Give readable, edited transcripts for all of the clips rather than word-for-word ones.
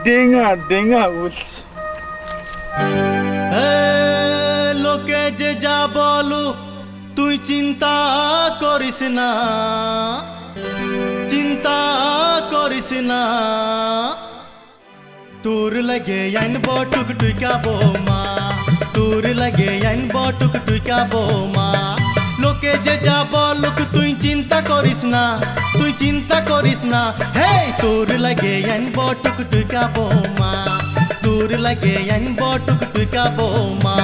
ডেঙ্গা ডেঙ্গা উঠছে। লোকে যে যা বলো তুই চিন্তা করিস না, চিন্তা করিস না। তোর লাগে আইনব টুকটুকা বৌমা, তোর লাগে আইনব টুকটুকা বৌমা। লোকে যে যা বলুক তুই চিন্তা করিস না, তুই চিন্তা করিস না। হে তোর লাগে আইনব টুকটুকা বৌমা, তোর লাগে আইনব টুকটুকা বৌমা।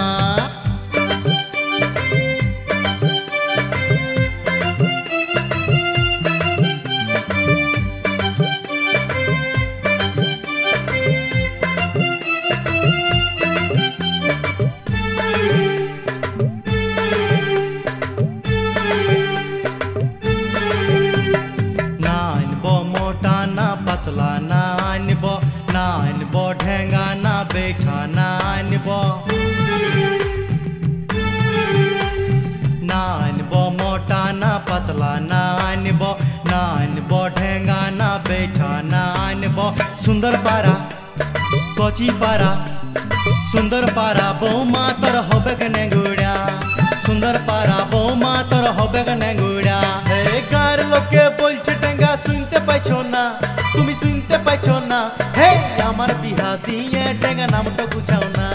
पतला ना आनब, ना आनब ढेंगा ना बैठा ना आनब, ना आनब मोटा ना पतला ना आनब, ना आनब ढेंगा ना बैठा ना आनब। सुंदर पारा कची पारा, सुंदर पारा बौमा तोर हबे नेगुड़ा, सुंदर पारा बौमा तोर हबे नेगुड़ा। हे गार लोके बोलछे टेंगा सुनते पाइछो ना, তুমি শুনতে পাইছো না। হে আমার বিহা দিয়ে টেঙ্গা নামটা গুছাও না,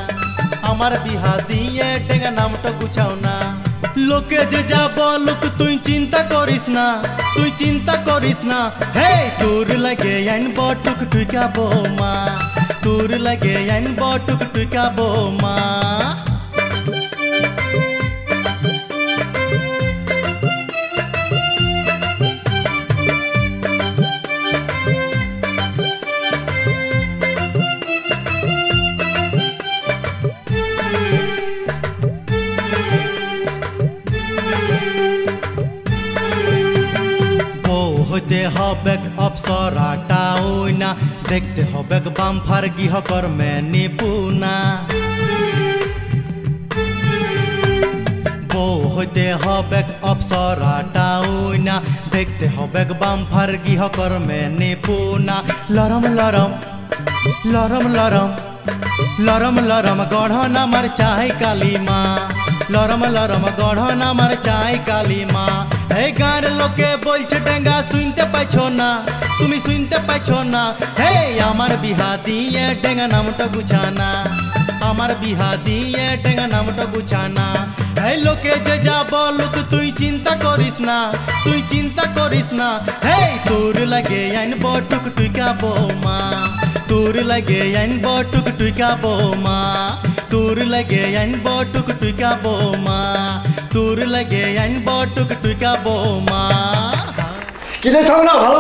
আমার বিহা দিয়ে টেঙ্গা নামটা গুছাও না। লোকে যে যা বলুক তুই চিন্তা করিস না, তুই চিন্তা করিস না। হে তোর লাগে আইনব টুকটুকা বৌমা, তোর লাগে আইনব টুকটুকা বৌমা। হইতে হবেক অপসরাটা ওইনা, দেখতে হবেক বামফার গৃহকর্মে নিপুণা। বউ হইতে হবেক অপসরাটা ওইনা, দেখতে হবেক বামফার গৃহকর্মে নিপুণা। লরম লরম লরম লরম লরম লরম গড়ন আমার চাই কালিমা, লরম লরম গড়ন আমার চাই কালিমা। এই গাঁর লোকে বলছে টেঙ্গা শুনতে পাইছো না, তুমি শুনতে পাইছো না। হে আমার বিহা দিয়ে টেঙ্গা নামটা গুছানা, আমার বিহা দিয়ে টেঙ্গা নামটা গুছানা। এই লোকে যে যা বলুক তুই চিন্তা করিস না, তুই চিন্তা করিস না। হে তোর লাগে আইনব টুকটুকা বৌমা, তোর লাগে আইনব টুকটুকা বৌমা, তোর লাগে আইনব টুকটুকা বৌমা, তোর লাগে আইনব টুকটুকা বৌমা। কিরে থাক না ভালো।